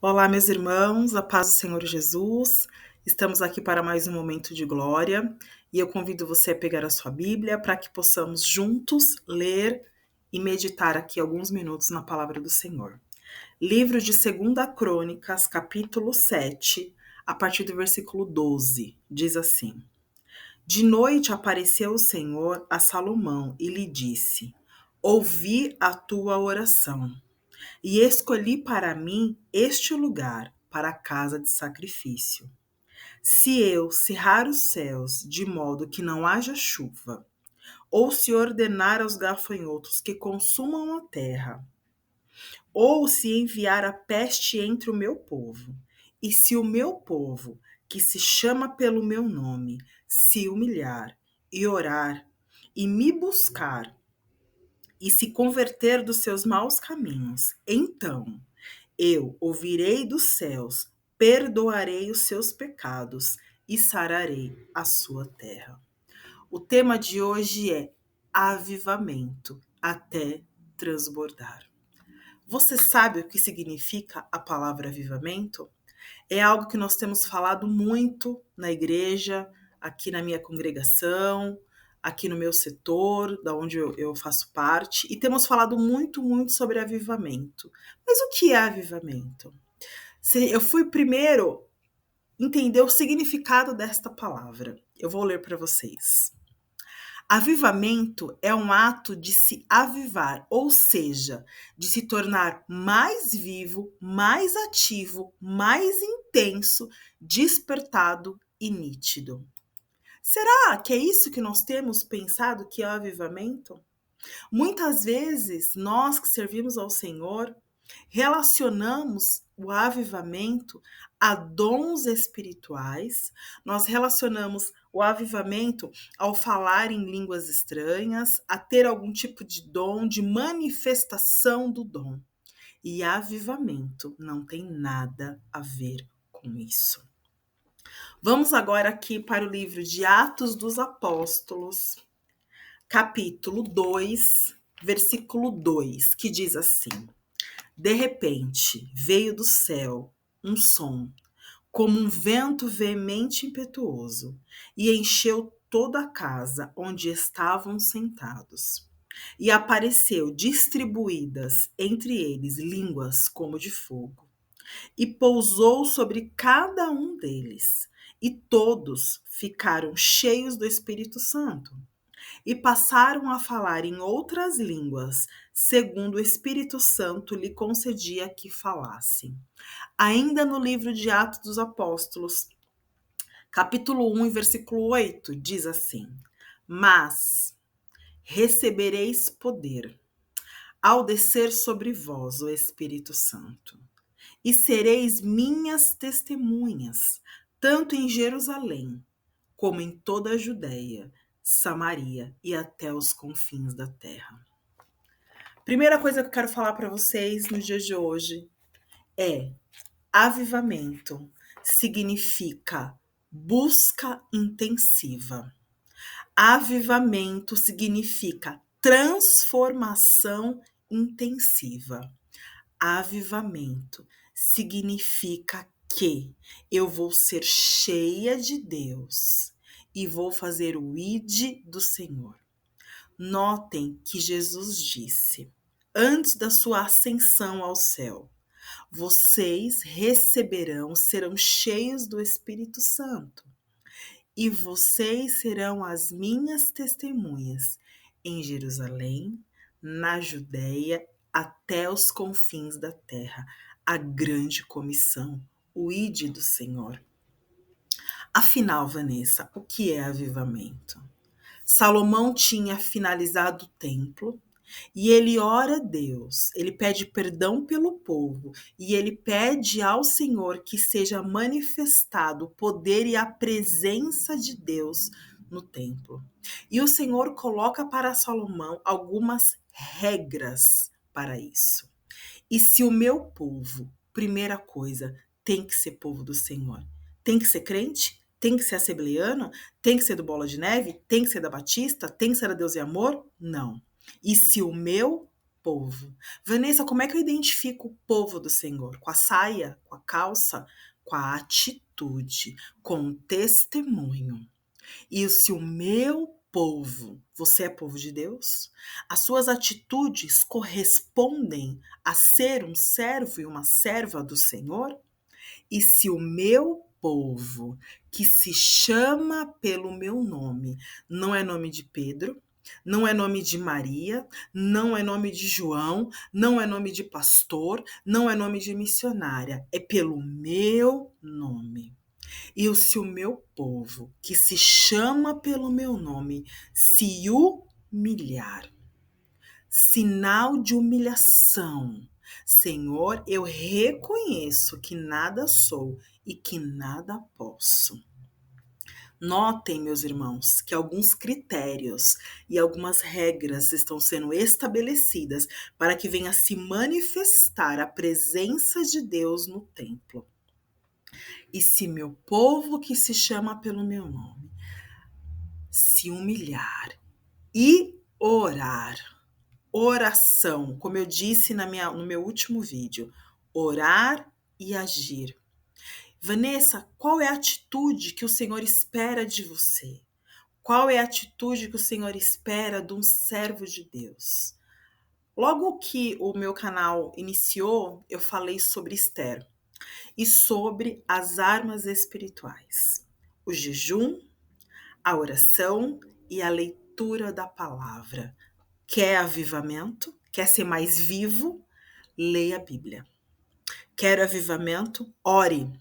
Olá, meus irmãos, a paz do Senhor Jesus. Estamos aqui para mais um momento de glória e eu convido você a pegar a sua Bíblia para que possamos juntos ler e meditar aqui alguns minutos na palavra do Senhor. Livro de 2 Crônicas, capítulo 7, a partir do versículo 12, diz assim: De noite apareceu o Senhor a Salomão e lhe disse: Ouvi a tua oração e escolhi para mim este lugar, para a casa de sacrifício. Se eu cerrar os céus de modo que não haja chuva, ou se ordenar aos gafanhotos que consumam a terra, ou se enviar a peste entre o meu povo, e se o meu povo, que se chama pelo meu nome, se humilhar e orar e me buscar e se converter dos seus maus caminhos, então eu ouvirei dos céus, perdoarei os seus pecados e sararei a sua terra. O tema de hoje é avivamento até transbordar. Você sabe o que significa a palavra avivamento? É algo que nós temos falado muito na igreja, aqui na minha congregação, aqui no meu setor, da onde eu faço parte, e temos falado muito, muito sobre avivamento. Mas o que é avivamento? Eu fui primeiro entender o significado desta palavra. Eu vou ler para vocês. Avivamento é um ato de se avivar, ou seja, de se tornar mais vivo, mais ativo, mais intenso, despertado e nítido. Será que é isso que nós temos pensado que é o avivamento? Muitas vezes, nós que servimos ao Senhor, relacionamos o avivamento a dons espirituais, nós relacionamos o avivamento ao falar em línguas estranhas, a ter algum tipo de dom, de manifestação do dom. E avivamento não tem nada a ver com isso. Vamos agora aqui para o livro de Atos dos Apóstolos, capítulo 2, versículo 2, que diz assim: De repente veio do céu um som, como um vento veemente e impetuoso, e encheu toda a casa onde estavam sentados. E apareceu distribuídas entre eles línguas como de fogo, e pousou sobre cada um deles, e todos ficaram cheios do Espírito Santo e passaram a falar em outras línguas, segundo o Espírito Santo lhe concedia que falassem. Ainda no livro de Atos dos Apóstolos, capítulo 1, versículo 8, diz assim: Mas recebereis poder ao descer sobre vós o Espírito Santo, e sereis minhas testemunhas, tanto em Jerusalém, como em toda a Judéia, Samaria e até os confins da terra. Primeira coisa que eu quero falar para vocês no dia de hoje é: avivamento significa busca intensiva. Avivamento significa transformação intensiva. Avivamento significa que eu vou ser cheia de Deus e vou fazer o ide do Senhor. Notem que Jesus disse, antes da sua ascensão ao céu: vocês receberão, serão cheios do Espírito Santo, e vocês serão as minhas testemunhas em Jerusalém, na Judéia, até os confins da terra. A grande comissão, o ide do Senhor. Afinal, Vanessa, o que é avivamento? Salomão tinha finalizado o templo e ele ora a Deus, ele pede perdão pelo povo e ele pede ao Senhor que seja manifestado o poder e a presença de Deus no templo. E o Senhor coloca para Salomão algumas regras para isso. E se o meu povo, primeira coisa, tem que ser povo do Senhor, tem que ser crente? Tem que ser assembleano? Tem que ser do Bola de Neve? Tem que ser da Batista? Tem que ser da Deus e Amor? Não. E se o meu povo. Vanessa, como é que eu identifico o povo do Senhor? Com a saia, com a calça, com a atitude, com o testemunho. E se o meu povo, você é povo de Deus, as suas atitudes correspondem a ser um servo e uma serva do Senhor? E se o meu povo, que se chama pelo meu nome, não é nome de Pedro, não é nome de Maria, não é nome de João, não é nome de pastor, não é nome de missionária, é pelo meu nome. E se o meu povo, que se chama pelo meu nome, se humilhar, sinal de humilhação. Senhor, eu reconheço que nada sou e que nada posso. Notem, meus irmãos, que alguns critérios e algumas regras estão sendo estabelecidas para que venha se manifestar a presença de Deus no templo. E se meu povo que se chama pelo meu nome se humilhar e orar, oração, como eu disse no meu último vídeo, orar e agir. Vanessa, qual é a atitude que o Senhor espera de você? Qual é a atitude que o Senhor espera de um servo de Deus? Logo que o meu canal iniciou, eu falei sobre Esther e sobre as armas espirituais. O jejum, a oração e a leitura da palavra. Quer avivamento? Quer ser mais vivo? Leia a Bíblia. Quer avivamento? Ore.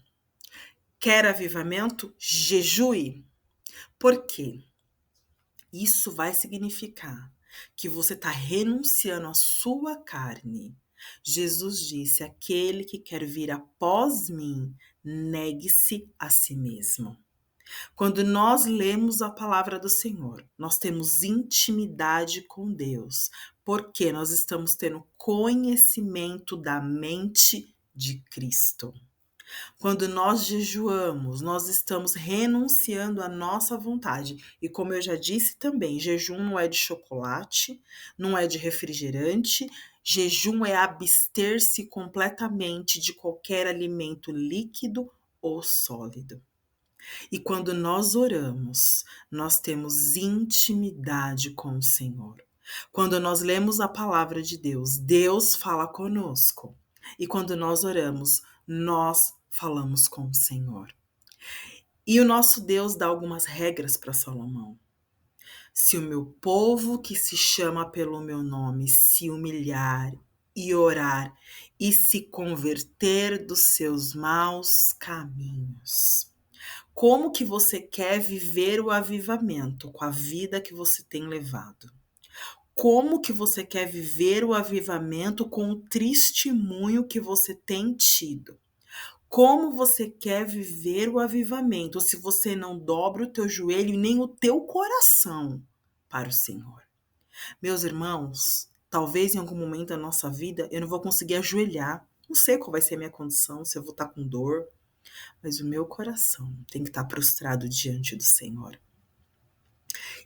Quer avivamento? Jejue. Por quê? Isso vai significar que você está renunciando à sua carne. Jesus disse: aquele que quer vir após mim, negue-se a si mesmo. Quando nós lemos a palavra do Senhor, nós temos intimidade com Deus, porque nós estamos tendo conhecimento da mente de Cristo. Quando nós jejuamos, nós estamos renunciando à nossa vontade. E como eu já disse também, jejum não é de chocolate, não é de refrigerante. Jejum é abster-se completamente de qualquer alimento líquido ou sólido. E quando nós oramos, nós temos intimidade com o Senhor. Quando nós lemos a palavra de Deus, Deus fala conosco. E quando nós oramos, nós falamos com o Senhor. E o nosso Deus dá algumas regras para Salomão. Se o meu povo que se chama pelo meu nome se humilhar e orar e se converter dos seus maus caminhos. Como que você quer viver o avivamento com a vida que você tem levado? Como que você quer viver o avivamento com o testemunho que você tem tido? Como você quer viver o avivamento se você não dobra o teu joelho e nem o teu coração para o Senhor? Meus irmãos, talvez em algum momento da nossa vida eu não vou conseguir ajoelhar. Não sei qual vai ser a minha condição, se eu vou estar com dor, mas o meu coração tem que estar prostrado diante do Senhor.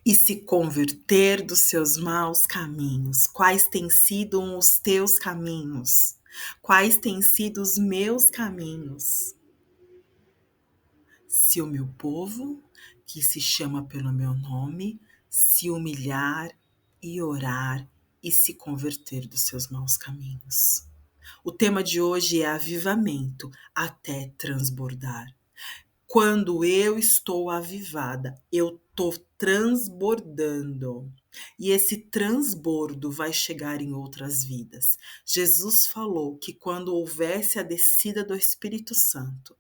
E se converter dos seus maus caminhos. Quais têm sido os teus caminhos? Quais têm sido os meus caminhos? Se o meu povo, que se chama pelo meu nome, se humilhar e orar e se converter dos seus maus caminhos. O tema de hoje é avivamento até transbordar. Quando eu estou avivada, eu estou transbordando. E esse transbordo vai chegar em outras vidas. Jesus falou que quando houvesse a descida do Espírito Santo,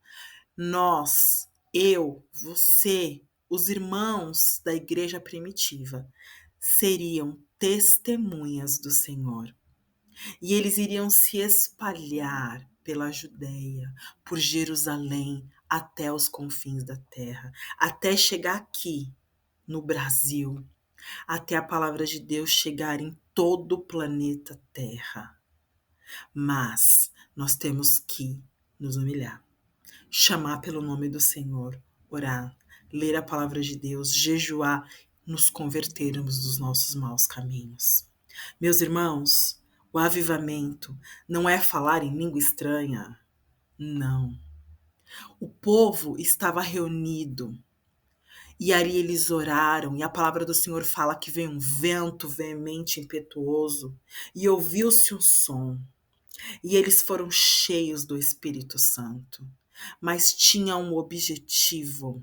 nós, eu, você, os irmãos da igreja primitiva, seriam testemunhas do Senhor. E eles iriam se espalhar pela Judéia, por Jerusalém, até os confins da terra, até chegar aqui, no Brasil, até a palavra de Deus chegar em todo o planeta Terra. Mas nós temos que nos humilhar, chamar pelo nome do Senhor, orar, ler a palavra de Deus, jejuar, nos convertermos dos nossos maus caminhos. Meus irmãos, O avivamento não é falar em língua estranha, não. O povo estava reunido e ali eles oraram, e a palavra do Senhor fala que veio um vento veemente, impetuoso, e ouviu-se um som, e eles foram cheios do Espírito Santo, mas tinha um objetivo.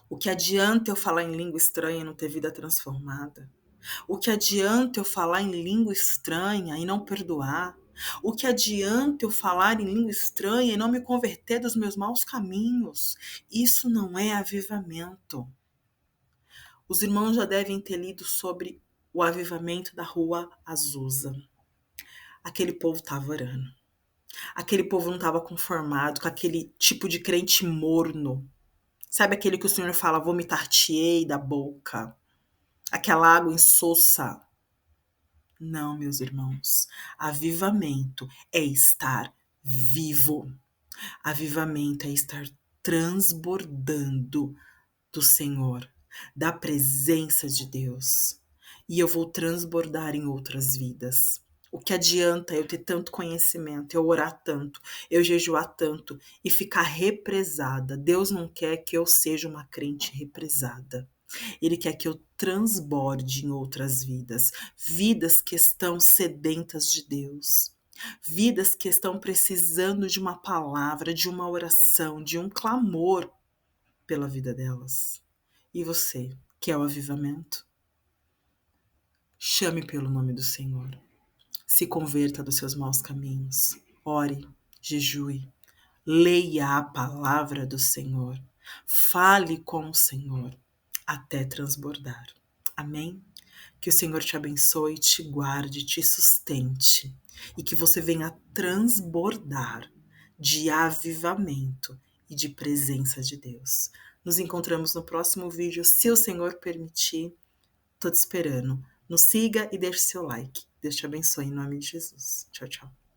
O que adianta eu falar em língua estranha e não ter vida transformada? O que adianta eu falar em língua estranha e não perdoar? O que adianta eu falar em língua estranha e não me converter dos meus maus caminhos? Isso não é avivamento. Os irmãos já devem ter lido sobre o avivamento da Rua Azusa. Aquele povo estava orando. Aquele povo não estava conformado com aquele tipo de crente morno. Sabe aquele que o Senhor fala, vomitar-te-ei da boca? Aquela água insossa. Não, meus irmãos. Avivamento é estar vivo. Avivamento é estar transbordando do Senhor, da presença de Deus. E eu vou transbordar em outras vidas. O que adianta eu ter tanto conhecimento, eu orar tanto, eu jejuar tanto e ficar represada? Deus não quer que eu seja uma crente represada. Ele quer que eu transborde em outras vidas. Vidas que estão sedentas de Deus. Vidas que estão precisando de uma palavra, de uma oração, de um clamor pela vida delas. E você, quer o avivamento? Chame pelo nome do Senhor. Se converta dos seus maus caminhos. Ore, jejue. Leia a palavra do Senhor. Fale com o Senhor até transbordar. Amém? Que o Senhor te abençoe, te guarde, te sustente e que você venha transbordar de avivamento e de presença de Deus. Nos encontramos no próximo vídeo, se o Senhor permitir. Tô te esperando. Nos siga e deixe seu like. Deus te abençoe em nome de Jesus. Tchau, tchau.